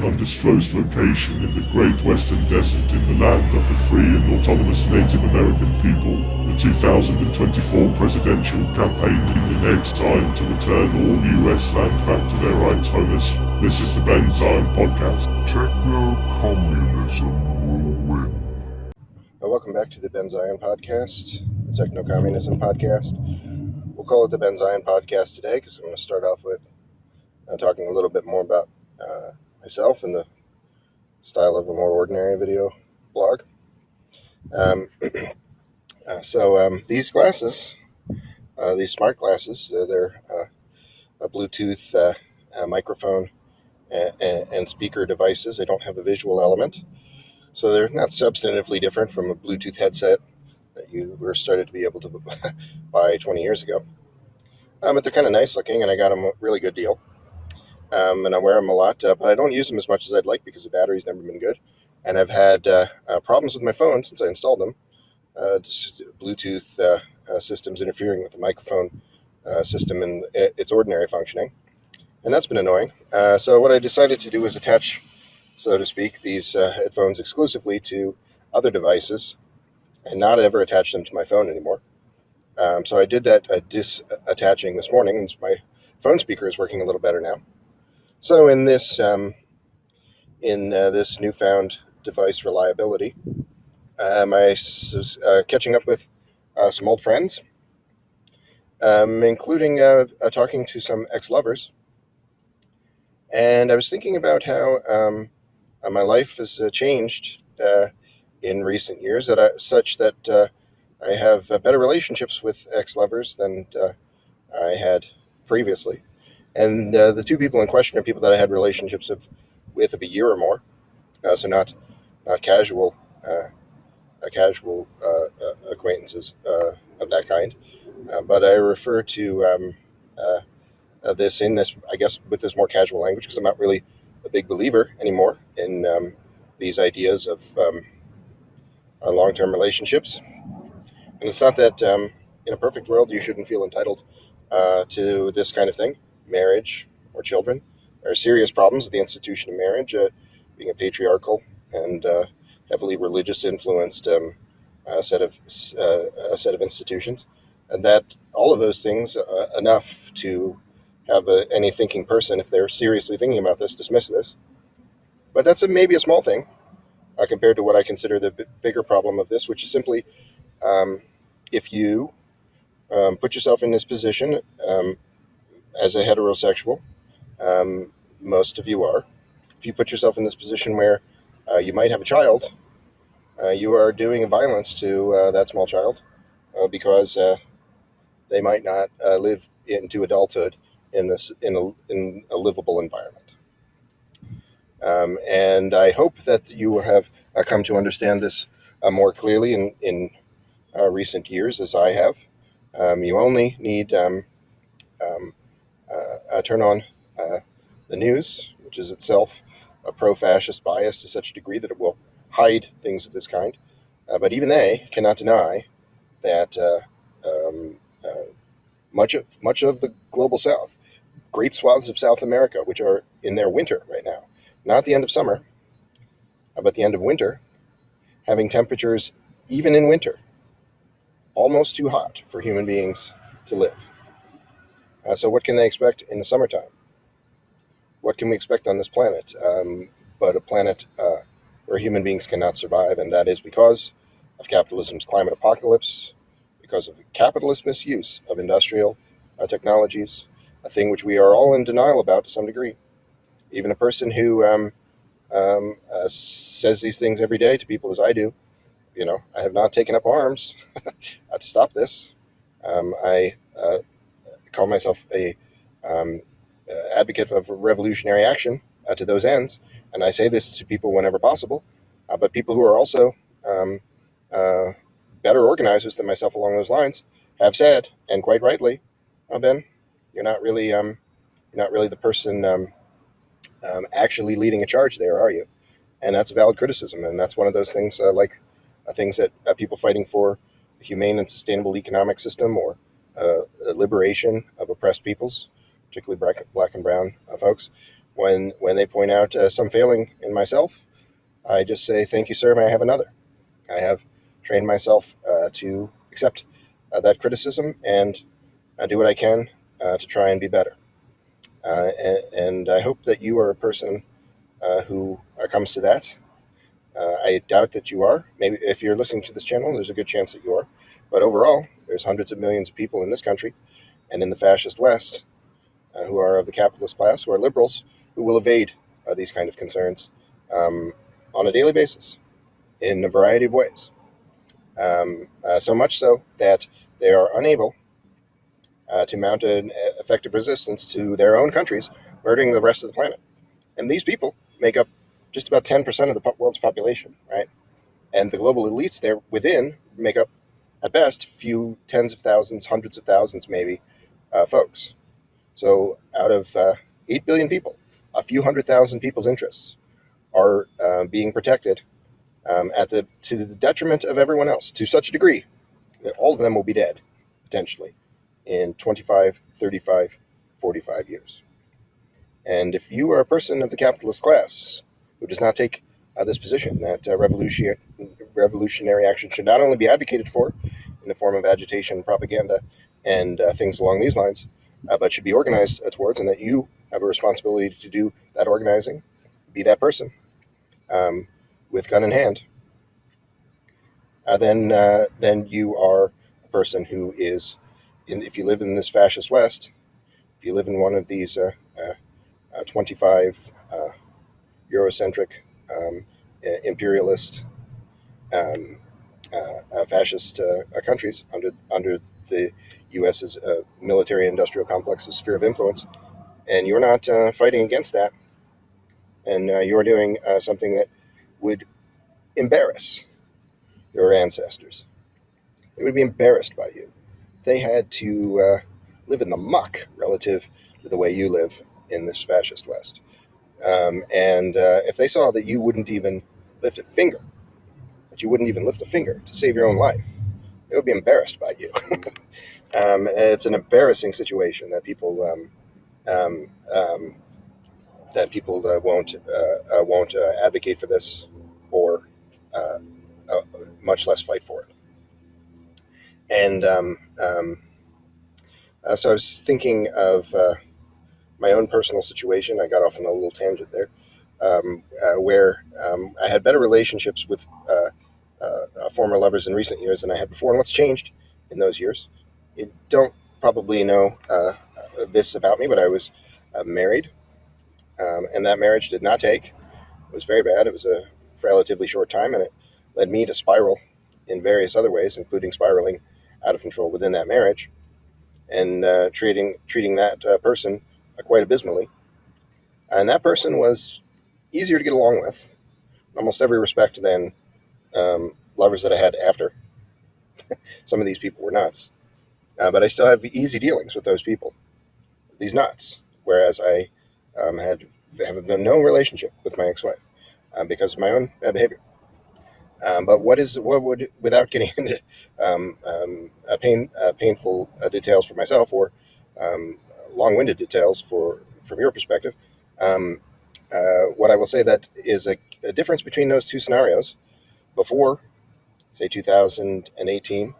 undisclosed location in the Great Western Desert in the land of the free and autonomous Native American people, the 2024 presidential campaign in its time to return all US land back to their rightful owners. This is the Ben Zion Podcast. Techno-communism will win. Welcome back to the Ben Zion Podcast, the Techno-Communism Podcast. We'll call it the Ben Zion Podcast today because I'm going to start off with talking a little bit more about myself in the style of a more ordinary video blog. These glasses, these smart glasses, they're a Bluetooth microphone and speaker devices. They don't have a visual element, so they're not substantively different from a Bluetooth headset that you were started to be able to buy 20 years ago. But they're kind of nice looking, and I got them a really good deal. And I wear them a lot, but I don't use them as much as I'd like because the battery's never been good. And I've had problems with my phone since I installed them. Just Bluetooth systems interfering with the microphone system and its ordinary functioning. And that's been annoying. So what I decided to do was attach, so to speak, these headphones exclusively to other devices and not ever attach them to my phone anymore. So I did that disattaching this morning, and my phone speaker is working a little better now. So in this newfound device reliability, I was catching up with some old friends, including talking to some ex-lovers. And I was thinking about how my life has changed in recent years, such that I have better relationships with ex-lovers than I had previously. And the two people in question are people that I had relationships with of a year or more, so not casual acquaintances of that kind. But I refer to this, I guess, with this more casual language, because I'm not really a big believer anymore in these ideas of long-term relationships. And it's not that in a perfect world you shouldn't feel entitled to this kind of thing. Marriage or children are serious problems with the institution of marriage, being a patriarchal and heavily religious influenced set of institutions, and that all of those things enough to have any thinking person, if they're seriously thinking about this, dismiss this. But that's maybe a small thing compared to what I consider the bigger problem of this, which is simply if you put yourself in this position as a heterosexual, most of you are. If you put yourself in this position where you might have a child, you are doing violence to that small child because they might not live into adulthood in a livable environment. And I hope that you will have come to understand this more clearly in recent years, as I have. You only need turn on the news, which is itself a pro-fascist bias to such a degree that it will hide things of this kind. But even they cannot deny that much of the global South, great swaths of South America, which are in their winter right now, not the end of summer, but the end of winter, having temperatures, even in winter, almost too hot for human beings to live. So what can they expect in the summertime? What can we expect on this planet but a planet where human beings cannot survive? And that is because of capitalism's climate apocalypse, because of capitalist misuse of industrial technologies, a thing which we are all in denial about to some degree. Even a person who says these things every day to people as I do, I have not taken up arms to stop this. I call myself a advocate of revolutionary action to those ends, and I say this to people whenever possible, but people who are also better organizers than myself along those lines have said, and quite rightly, Ben, you're not really the person actually leading a charge there, are you? And that's a valid criticism, and that's one of those things things that people fighting for a humane and sustainable economic system or liberation of oppressed peoples, particularly black and brown folks, when they point out some failing in myself, I just say, "Thank you, sir. May I have another?" I have trained myself to accept that criticism and do what I can to try and be better. And I hope that you are a person who comes to that. I doubt that you are. Maybe if you're listening to this channel, there's a good chance that you are. But overall, there's hundreds of millions of people in this country and in the fascist West who are of the capitalist class, who are liberals, who will evade these kind of concerns on a daily basis in a variety of ways. So much so that they are unable to mount an effective resistance to their own countries murdering the rest of the planet. And these people make up just about 10% of the world's population, right? And the global elites there within make up, at best, few tens of thousands, hundreds of thousands, maybe, folks. So out of 8 billion people, a few 100,000 people's interests are being protected to the detriment of everyone else, to such a degree that all of them will be dead, potentially, in 25, 35, 45 years. And if you are a person of the capitalist class who does not take this position, that revolutionary action should not only be advocated for in the form of agitation, propaganda, and things along these lines, but should be organized towards, and that you have a responsibility to do that organizing, be that person with gun in hand, then you are a person who is, if you live in this fascist West, if you live in one of these 25 Eurocentric, imperialist, fascist countries under the U.S.'s military-industrial complex's sphere of influence, and you're not fighting against that, and you're doing something that would embarrass your ancestors. They would be embarrassed by you. They had to live in the muck relative to the way you live in this fascist West. And if they saw that you wouldn't even lift a finger, to save your own life, they would be embarrassed by you. It's an embarrassing situation that people won't advocate for this, or much less fight for it. And so I was thinking of my own personal situation. I got off on a little tangent there, where I had better relationships with former lovers in recent years than I had before. And what's changed in those years? You don't probably know this about me, but I was married, and that marriage did not take. It was very bad. It was a relatively short time, and it led me to spiral in various other ways, including spiraling out of control within that marriage, and treating that person quite abysmally. And that person was easier to get along with in almost every respect than lovers that I had after. Some of these people were nuts, but I still have easy dealings with those people, these nuts. Whereas I have no relationship with my ex-wife because of my own bad behavior. But without getting into painful details for myself, or long-winded details from your perspective, what I will say that is a difference between those two scenarios before, say, 2018,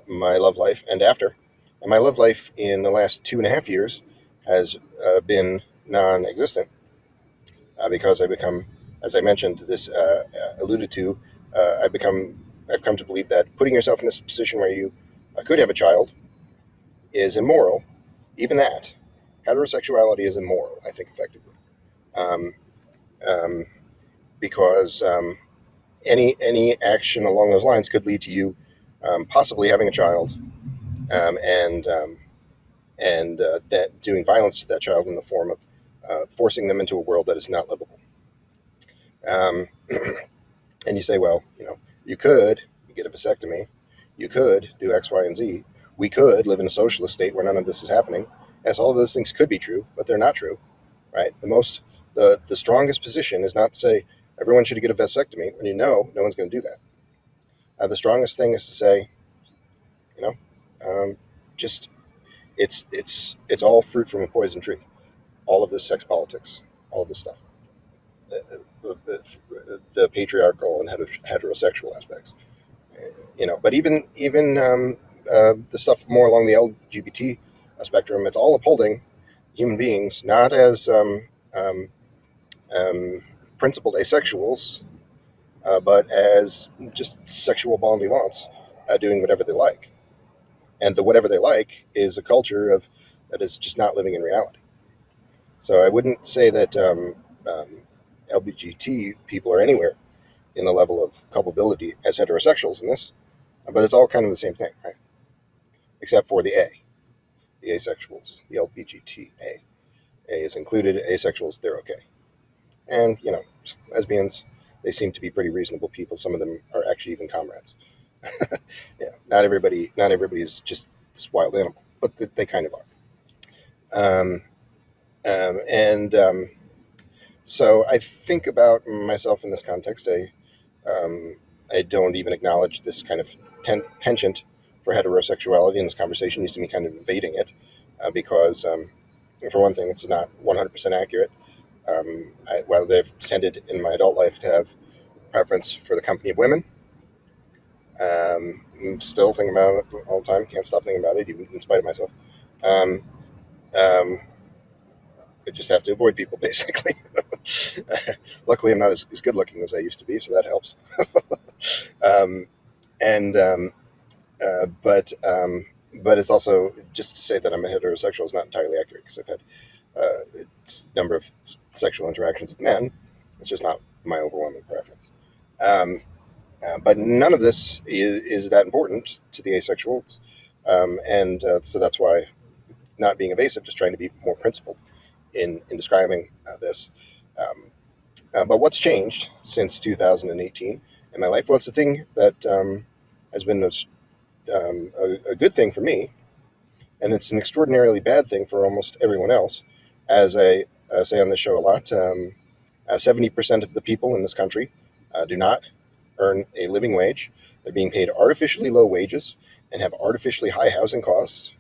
my love life, and after. And my love life in the last 2.5 years has been non-existent because I become, as I mentioned, this alluded to, I've come to believe that putting yourself in this position where you could have a child is immoral. Even that, heterosexuality is immoral, I think, effectively, because any action along those lines could lead to you possibly having a child, and that doing violence to that child in the form of forcing them into a world that is not livable. And you say, well, you could get a vasectomy, you could do X, Y, and Z. We could live in a socialist state where none of this is happening. Yes, all of those things could be true, but they're not true, right? The strongest position is not to say everyone should get a vasectomy when no one's going to do that. The strongest thing is to say, just it's all fruit from a poison tree. all of this sex politics, all of this stuff, the patriarchal and heterosexual aspects. But even the stuff more along the LGBT spectrum, it's all upholding human beings not as um, um, principled asexuals, but as just sexual bon vivants, doing whatever they like. And the whatever they like is a culture of that is just not living in reality. So I wouldn't say that LGBT people are anywhere in the level of culpability as heterosexuals in this, but it's all kind of the same thing, right? Except for the asexuals, the LBGTA. A is included, asexuals, they're okay. And, lesbians, they seem to be pretty reasonable people. Some of them are actually even comrades. Not everybody is just this wild animal, but they kind of are. And So I think about myself in this context. I don't even acknowledge this kind of penchant for heterosexuality in this conversation. You see me kind of invading it because, for one thing, it's not 100% accurate. While they've tended in my adult life to have preference for the company of women, I'm still thinking about it all the time. Can't stop thinking about it, even in spite of myself. Um, um, I just have to avoid people, basically. Luckily, I'm not as good looking as I used to be, so that helps. um, and but it's also just to say that I'm a heterosexual is not entirely accurate because I've had a number of sexual interactions with men. It's just not my overwhelming preference. But none of this is that important to the asexuals, and so that's why, not being evasive, just trying to be more principled in describing this. But what's changed since 2018 in my life? Well, it's the thing that has been a good thing for me, and it's an extraordinarily bad thing for almost everyone else. As I say on this show a lot, 70% of the people in this country do not earn a living wage. They're being paid artificially low wages and have artificially high housing costs.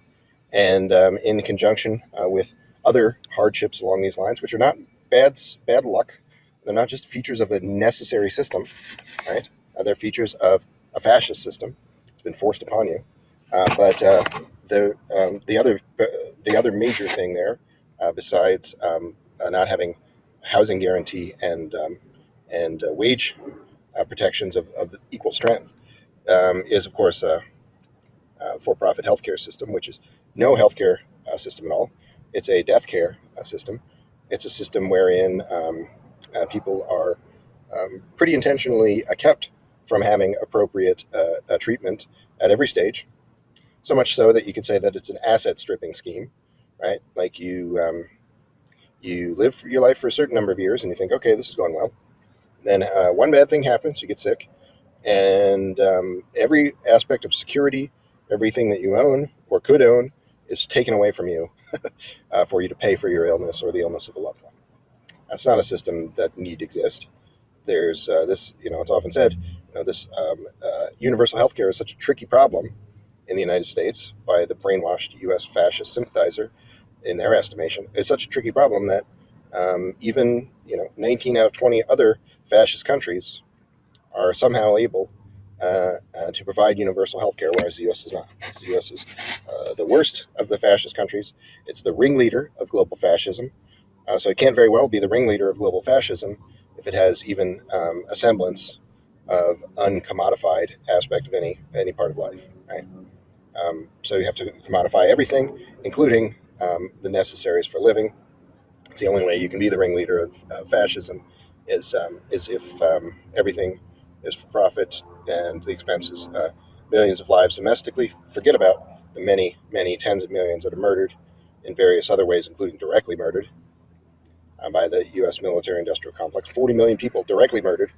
And in conjunction with other hardships along these lines, which are not bad luck, they're not just features of a necessary system, right? They're features of a fascist system. It's been forced upon you. The other major thing there, besides not having housing guarantee and wage protections of equal strength, is of course for-profit healthcare system, which is no healthcare system at all. It's a death care system. It's a system wherein people are pretty intentionally kept from having appropriate treatment at every stage. So much so that you could say that it's an asset stripping scheme, right? Like you live your life for a certain number of years, and you think, okay, this is going well. Then one bad thing happens, you get sick, and every aspect of security, everything that you own or could own, is taken away from you for you to pay for your illness or the illness of a loved one. That's not a system that need exist. There's this, it's often said, this universal healthcare is such a tricky problem in the United States by the brainwashed U.S. fascist sympathizer, in their estimation. It's such a tricky problem that even 19 out of 20 other fascist countries are somehow able to provide universal health care, whereas the U.S. is not. The U.S. is the worst of the fascist countries. It's the ringleader of global fascism. So it can't very well be the ringleader of global fascism if it has even a semblance of uncommodified aspect of any part of life, right? So you have to commodify everything, including the necessaries for living. It's the only way you can be the ringleader of fascism is if everything is for profit and the expenses millions of lives domestically. Forget about the many, many tens of millions that are murdered in various other ways, including directly murdered by the U.S. military-industrial complex. 40 million people directly murdered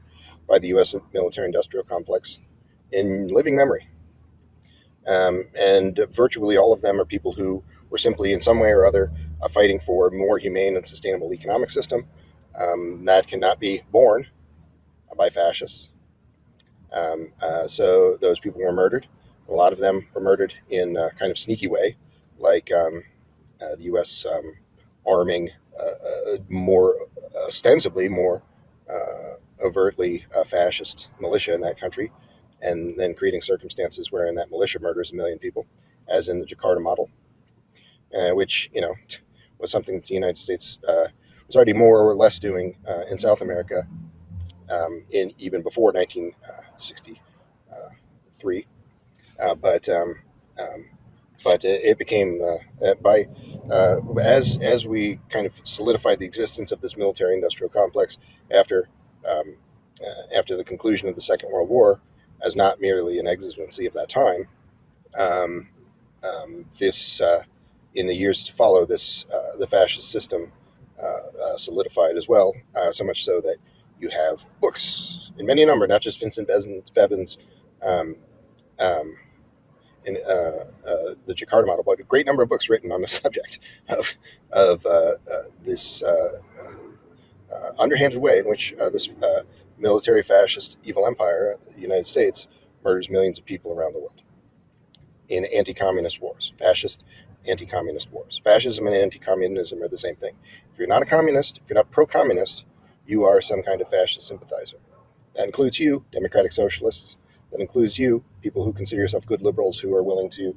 by the U.S. military-industrial complex in living memory. And virtually all of them are people who were simply in some way or other fighting for a more humane and sustainable economic system that cannot be borne by fascists. So those people were murdered. A lot of them were murdered in a kind of sneaky way, like the U.S. Arming more ostensibly more overtly fascist militia in that country, and then creating circumstances wherein that militia murders a million people, as in the Jakarta model, which was something that the United States was already more or less doing in South America in even before 1963, but it became by as we kind of solidified the existence of this military-industrial complex after after the conclusion of the Second World War, as not merely an exigency of that time. Um, this In the years to follow, this the fascist system solidified as well. So much so that you have books in many number, not just Vincent Bevins. Um, um, in the Jakarta model, but a great number of books written on the subject of this underhanded way in which this military fascist evil empire, the United States, murders millions of people around the world in anti-communist wars, fascist anti-communist wars. Fascism and anti-communism are the same thing. If you're not a communist, if you're not pro-communist, you are some kind of fascist sympathizer. That includes you, democratic socialists. That includes you, people who consider yourself good liberals who are willing to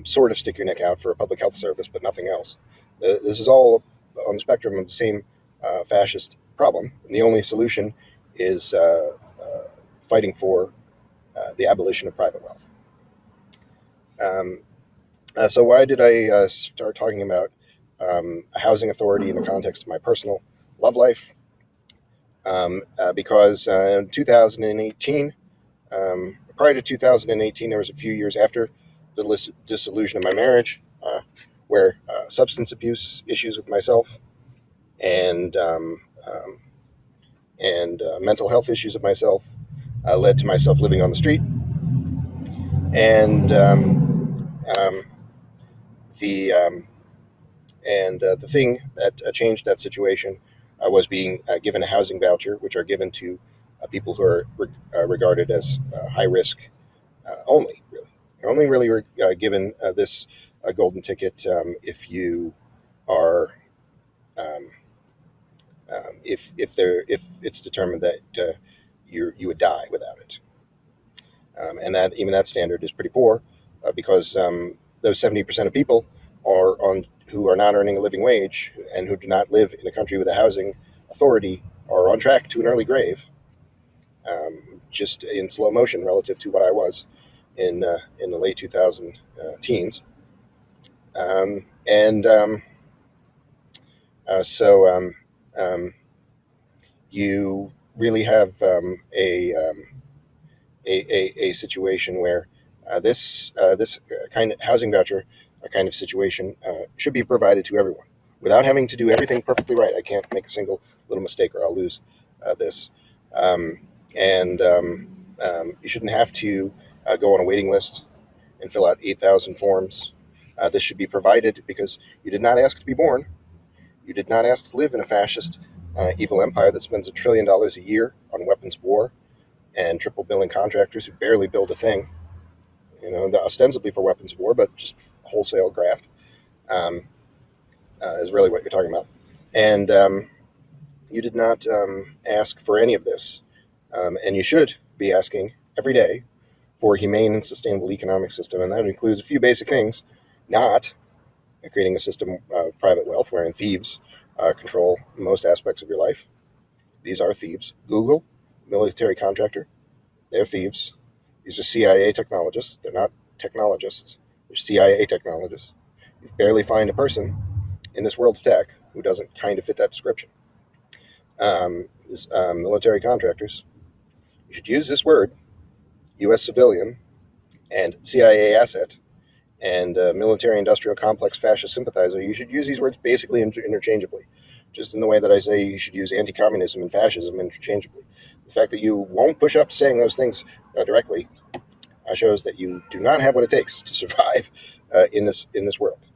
sort of stick your neck out for a public health service, but nothing else. This is all on the spectrum of the same fascist problem. And the only solution is fighting for the abolition of private wealth. So why did I start talking about a housing authority in the context of my personal love life? Because in 2018, prior to 2018, there was a few years after the dissolution of my marriage, where substance abuse issues with myself and mental health issues of myself led to myself living on the street. And um, the the thing that changed that situation was being given a housing voucher, which are given to people who are regarded as high risk only, really. You're only really given this golden ticket if you are, um, if it's determined that you would die without it, and that even that standard is pretty poor because those 70% of people are on who are not earning a living wage and who do not live in a country with a housing authority are on track to an early grave, just in slow motion relative to what I was in the late 2000 teens. And so you really have a situation where this kind of housing voucher, a kind of situation, should be provided to everyone without having to do everything perfectly right. I can't make a single little mistake or I'll lose this. And You shouldn't have to go on a waiting list and fill out 8,000 forms. This should be provided because you did not ask to be born. You did not ask to live in a fascist, evil empire that spends $1 trillion a year on weapons of war and triple billing contractors who barely build a thing, ostensibly for weapons of war, but just wholesale graft is really what you're talking about. And you did not ask for any of this. And you should be asking every day for a humane and sustainable economic system. And that includes a few basic things, not creating a system of private wealth wherein thieves control most aspects of your life. These are thieves. Google, military contractor, they're thieves. These are CIA technologists. They're not technologists. They're CIA technologists. You barely find a person in this world of tech who doesn't kind of fit that description. Military contractors. You should use this word, U.S. civilian and CIA asset and military-industrial complex fascist sympathizer. You should use these words basically interchangeably, just in the way that I say you should use anti-communism and fascism interchangeably. The fact that you won't push up to saying those things directly shows that you do not have what it takes to survive in this world.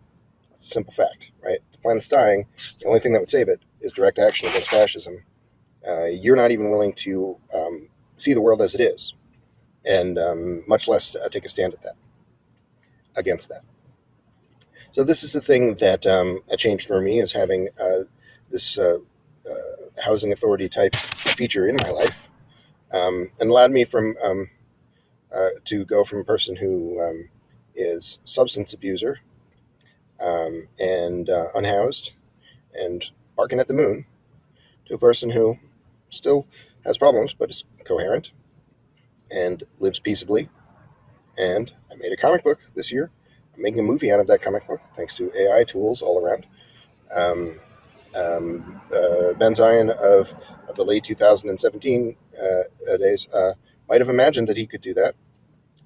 It's a simple fact, right? The planet's dying. The only thing that would save it is direct action against fascism. You're not even willing to see the world as it is, and much less take a stand against that. So this is the thing that changed for me, is having this housing authority type feature in my life, and allowed me to go from a person who is substance abuser and unhoused and barking at the moon, to a person who still has problems but is coherent and lives peaceably. And I made a comic book this year. I'm making a movie out of that comic book thanks to AI tools all around. Um, Ben Zion of the late 2017 days might have imagined that he could do that,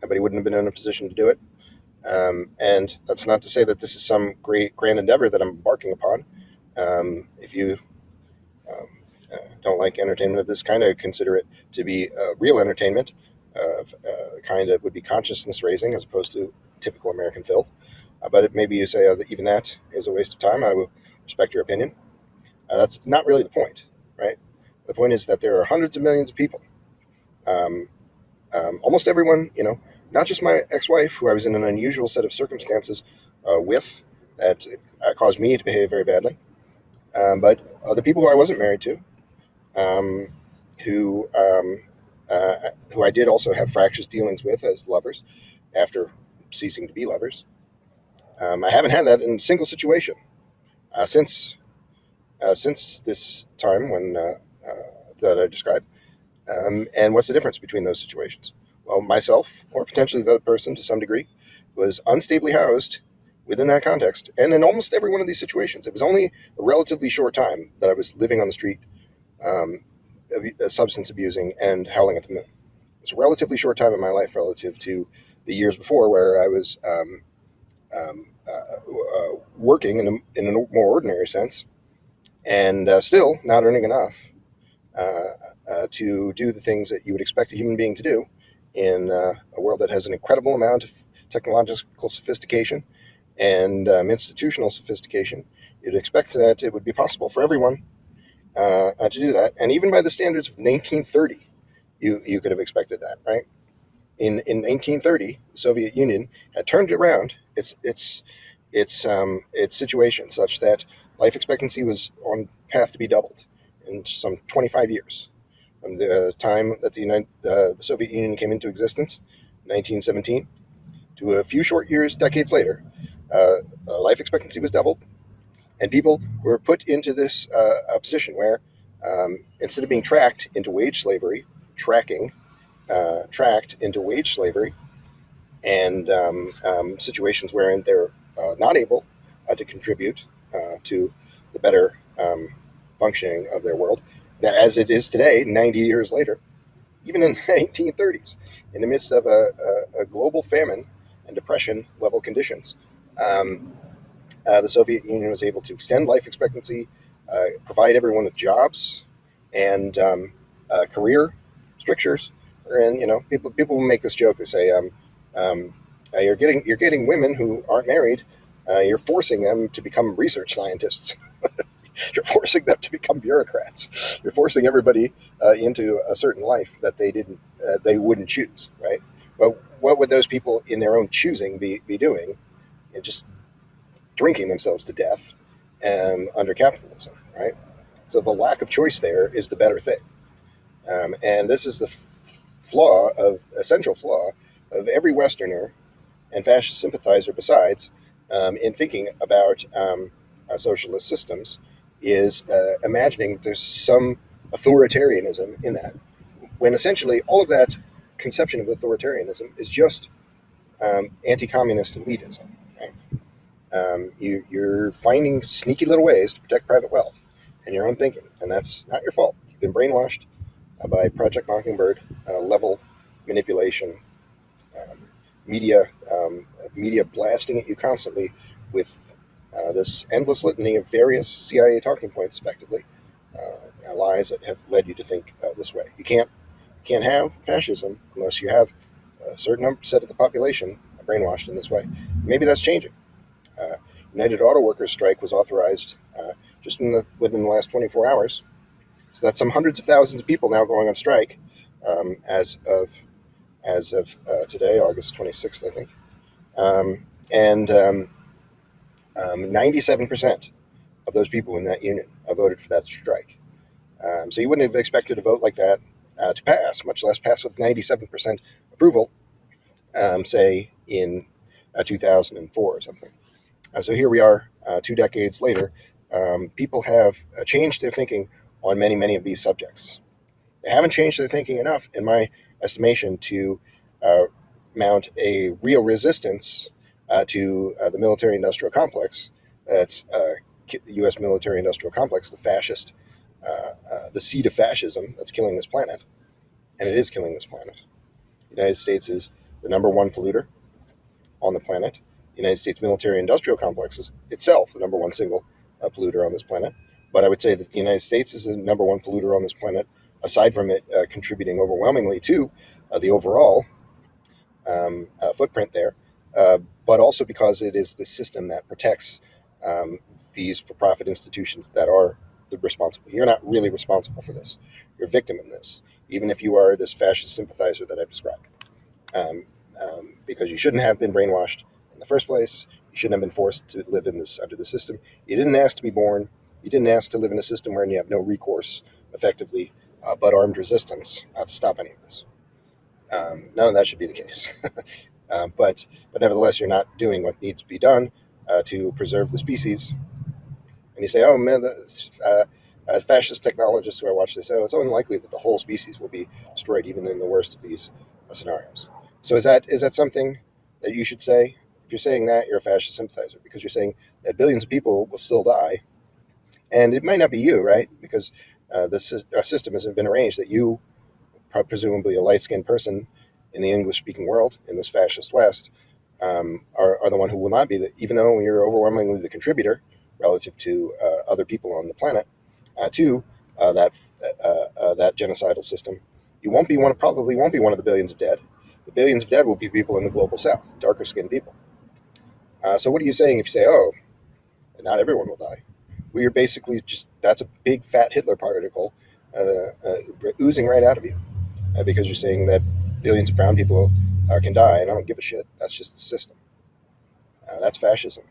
but he wouldn't have been in a position to do it. And that's not to say that this is some great grand endeavor that I'm embarking upon. If you um, don't like entertainment of this kind, I consider it to be real entertainment of kind that would be consciousness raising as opposed to typical American filth. But maybe you say that even that is a waste of time. I will respect your opinion. That's not really the point, right? The point is that there are hundreds of millions of people. Um, Almost everyone, not just my ex-wife, who I was in an unusual set of circumstances with, that caused me to behave very badly, but other people who I wasn't married to, um, who who I did also have fractious dealings with as lovers after ceasing to be lovers. I haven't had that in a single situation since this time when that I described. And what's the difference between those situations? Well, myself, or potentially the other person to some degree, was unstably housed within that context. And in almost every one of these situations, it was only a relatively short time that I was living on the street, um, substance abusing and howling at the moon. It's a relatively short time in my life relative to the years before, where I was working in a more ordinary sense, and still not earning enough to do the things that you would expect a human being to do in a world that has an incredible amount of technological sophistication and institutional sophistication. You'd expect that it would be possible for everyone to do that. And even by the standards of 1930, you could have expected that, right? In 1930, the Soviet Union had turned around its situation such that life expectancy was on path to be doubled in some 25 years. From the time that the Soviet Union came into existence, 1917, to a few short years, decades later, life expectancy was doubled, and people were put into this position where, instead of being tracked into wage slavery, tracked into wage slavery, and situations wherein they're not able to contribute to the better functioning of their world, as it is today, 90 years later, even in the 1930s, in the midst of a global famine and depression level conditions. The Soviet Union was able to extend life expectancy, provide everyone with jobs and career strictures. And people make this joke. They say, you're getting women who aren't married. You're forcing them to become research scientists. You're forcing them to become bureaucrats. You're forcing everybody into a certain life that they wouldn't choose, right? But what would those people in their own choosing be doing? Just drinking themselves to death under capitalism, right? So the lack of choice there is the better thing. And this is the essential flaw of every Westerner and fascist sympathizer besides, in thinking about socialist systems, is imagining there's some authoritarianism in that, when essentially all of that conception of authoritarianism is just anti-communist elitism. Right? You're finding sneaky little ways to protect private wealth and your own thinking, and that's not your fault. You've been brainwashed by Project Mockingbird level manipulation, um, media media blasting at you constantly with this endless litany of various CIA talking points, effectively lies that have led you to think this way. You can't have fascism unless you have a certain set of the population brainwashed in this way. Maybe that's changing. Uh, United Auto Workers strike was authorized just within the last 24 hours. So that's some hundreds of thousands of people now going on strike as of today, August 26th, I think. And 97% of those people in that union voted for that strike. So you wouldn't have expected a vote like that to pass, much less pass with 97% approval, say in 2004 or something. So here we are 2 decades later. People have changed their thinking on many, many of these subjects. They haven't changed their thinking enough, in my estimation, to uh, mount a real resistance to the military-industrial complex. That's the U.S. military-industrial complex, the fascist, the seed of fascism that's killing this planet, and it is killing this planet. The United States is the number one polluter on the planet. The United States military-industrial complex is itself the number one single polluter on this planet. But I would say that the United States is the number one polluter on this planet, aside from it contributing overwhelmingly to the overall footprint there, but also because it is the system that protects these for-profit institutions that are responsible. You're not really responsible for this. You're a victim in this, even if you are this fascist sympathizer that I've described. Because you shouldn't have been brainwashed in the first place. You shouldn't have been forced to live in this under the system. You didn't ask to be born. You didn't ask to live in a system wherein you have no recourse, effectively, but armed resistance to stop any of this. None of that should be the case. But nevertheless, you're not doing what needs to be done to preserve the species. And you say, oh man, fascist technologists who I watch this, it's unlikely that the whole species will be destroyed, even in the worst of these scenarios. So is that something that you should say? If you're saying that, you're a fascist sympathizer, because you're saying that billions of people will still die, and it might not be you, right? Because our system has been arranged that you, presumably a light-skinned person in the English-speaking world, in this fascist West, are the one who will not be, even though you're overwhelmingly the contributor relative to other people on the planet to that genocidal system. You probably won't be one of the billions of dead. The billions of dead will be people in the global south, darker skinned people. So what are you saying if you say, oh, not everyone will die? Well, you're basically that's a big fat Hitler particle oozing right out of you because you're saying that billions of brown people can die, and I don't give a shit. That's just the system. That's fascism.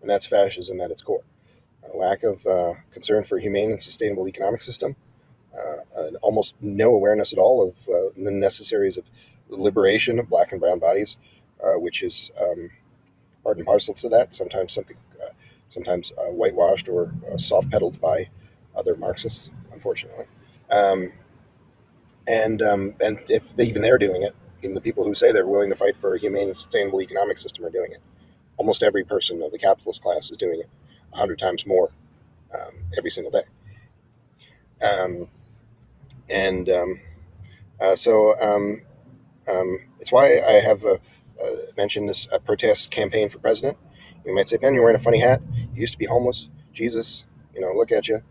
And that's fascism at its core. A lack of concern for a humane and sustainable economic system, and almost no awareness at all of the necessaries of the liberation of black and brown bodies, which is part and parcel to that. Sometimes whitewashed or soft-pedaled by other Marxists, unfortunately. And if even they're doing it, even the people who say they're willing to fight for a humane and sustainable economic system are doing it. Almost every person of the capitalist class is doing it 100 times more every single day. It's why I have mentioned this protest campaign for president. You might say, Ben, you're wearing a funny hat. You used to be homeless. Jesus, look at you.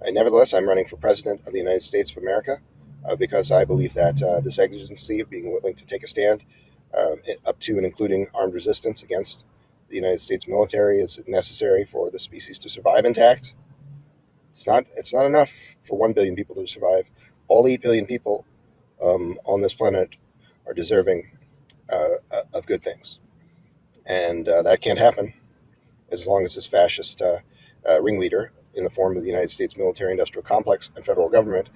Nevertheless, I'm running for president of the United States of America because I believe that this exigency of being willing to take a stand up to and including armed resistance against the United States military is necessary for the species to survive intact. It's not enough for 1 billion people to survive. All 8 billion people on this planet are deserving of good things. And that can't happen as long as this fascist ringleader in the form of the United States military-industrial complex and federal government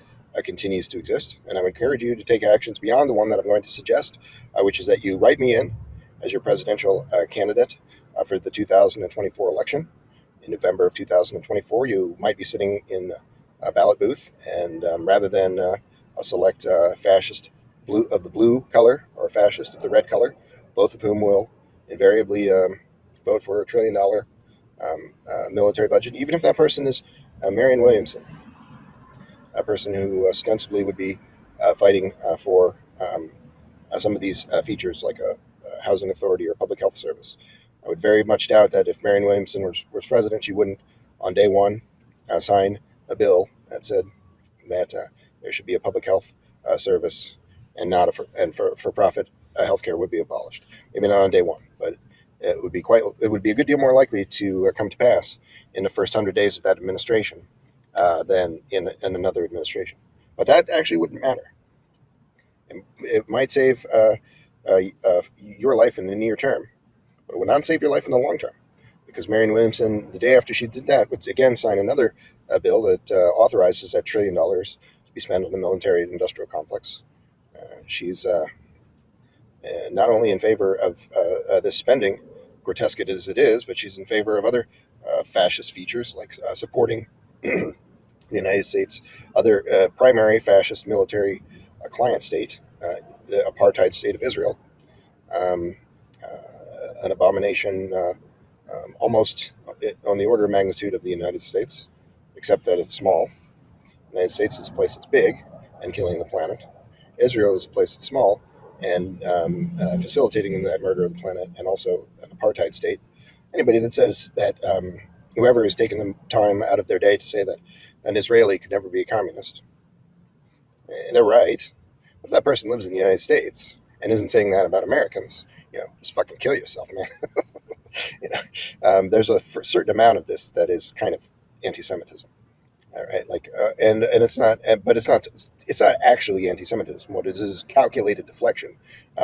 continues to exist. And I would encourage you to take actions beyond the one that I'm going to suggest, which is that you write me in as your presidential candidate for the 2024 election. In November of 2024, you might be sitting in a ballot booth, and rather than select fascist blue of the blue color or fascist of the red color, both of whom will invariably vote for $1 trillion military budget, even if that person is Marianne Williamson, a person who ostensibly would be fighting for some of these features like a housing authority or public health service. I would very much doubt that if Marianne Williamson was president, she wouldn't, on day one, sign a bill that said that there should be a public health service and not for-profit healthcare would be abolished. Maybe not on day one, but it would be a good deal more likely to come to pass in the first 100 days of that administration than in another administration. But that actually wouldn't matter. It might save your life in the near term, but it would not save your life in the long term. because Marianne Williamson, the day after she did that, would again sign another bill that authorizes that $1 trillion to be spent on the military-industrial complex. She's not only in favor of this spending, grotesque as it is, but she's in favor of other fascist features like supporting the United States' other primary fascist military client state, the apartheid state of Israel, um, an abomination almost on the order of magnitude of the United States, except that it's small. The United States is a place that's big and killing the planet. Israel is a place that's small and facilitating that murder of the planet, and also an apartheid state. Anybody that says that whoever has taken the time out of their day to say that an Israeli could never be a communist, they're right. But if that person lives in the United States and isn't saying that about Americans, just fucking kill yourself, man. There's a certain amount of this that is kind of anti-Semitism. All right, and it's not, but it's not actually anti-Semitism. What it is calculated deflection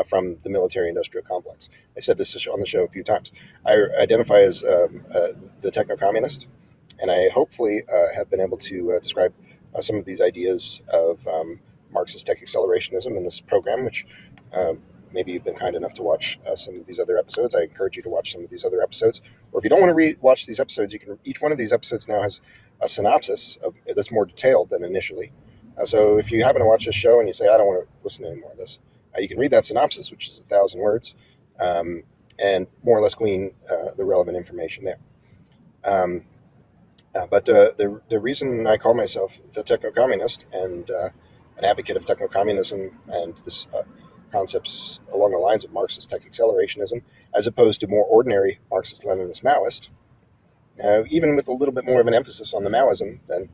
from the military-industrial complex. I said this on the show a few times. I identify as the techno-communist, and I hopefully have been able to describe some of these ideas of Marxist tech accelerationism in this program, which maybe you've been kind enough to watch some of these other episodes. I encourage you to watch some of these other episodes. Or if you don't want to watch these episodes, you can. Each one of these episodes now has a synopsis that's more detailed than initially. So if you happen to watch this show and you say, I don't want to listen to any more of this, you can read that synopsis, which is 1,000 words, and more or less glean the relevant information there. But the reason I call myself the techno-communist and an advocate of techno-communism and this concepts along the lines of Marxist tech accelerationism, as opposed to more ordinary Marxist-Leninist Maoist, even with a little bit more of an emphasis on the Maoism than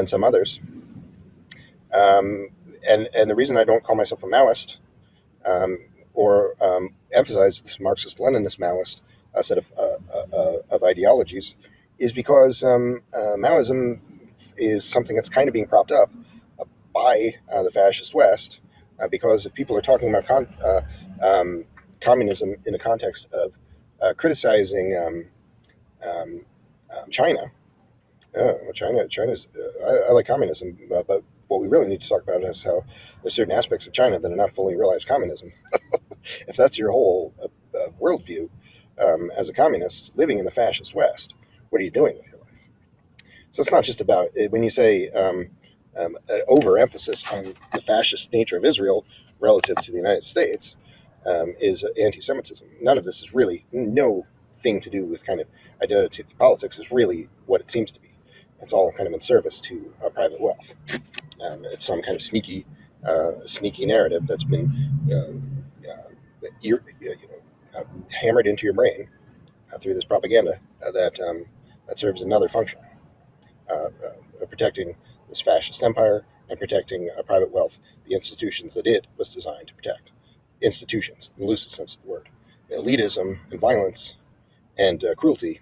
some others. And the reason I don't call myself a Maoist or emphasize this Marxist-Leninist Maoist set of ideologies is because Maoism is something that's kind of being propped up by the fascist West, because if people are talking about communism in the context of criticizing China, China's. I like communism, but what we really need to talk about is how there's certain aspects of China that are not fully realized communism. If that's your whole worldview as a communist living in the fascist West, what are you doing with your life? So it's not just about when you say an overemphasis on the fascist nature of Israel relative to the United States is anti-Semitism. None of this is really no thing to do with kind of identity politics. Is really what it seems to be. It's all kind of in service to private wealth. It's some kind of sneaky narrative that's been hammered into your brain through this propaganda that serves another function, protecting this fascist empire and protecting private wealth, the institutions that it was designed to protect. Institutions, in the loosest sense of the word. Elitism and violence and cruelty,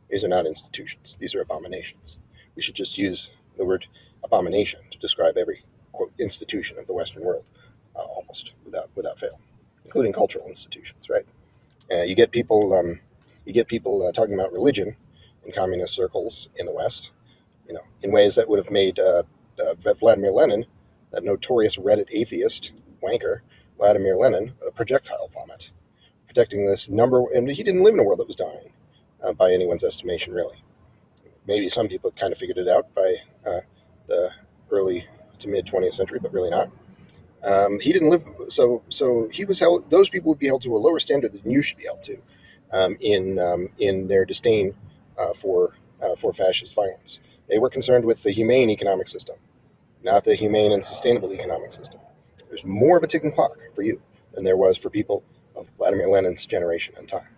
these are not institutions. These are abominations. We should just use the word abomination to describe every, quote, institution of the Western world, almost without fail, including cultural institutions, right? You get people talking about religion in communist circles in the West, in ways that would have made Vladimir Lenin, that notorious Reddit atheist wanker, Vladimir Lenin, a projectile vomit, protecting this number. And he didn't live in a world that was dying, by anyone's estimation, really. Maybe some people kind of figured it out by the early to mid 20th century, but really not. He didn't live, so he was held. Those people would be held to a lower standard than you should be held to, in their disdain for fascist violence. They were concerned with the humane economic system, not the humane and sustainable economic system. There's more of a ticking clock for you than there was for people of Vladimir Lenin's generation and time.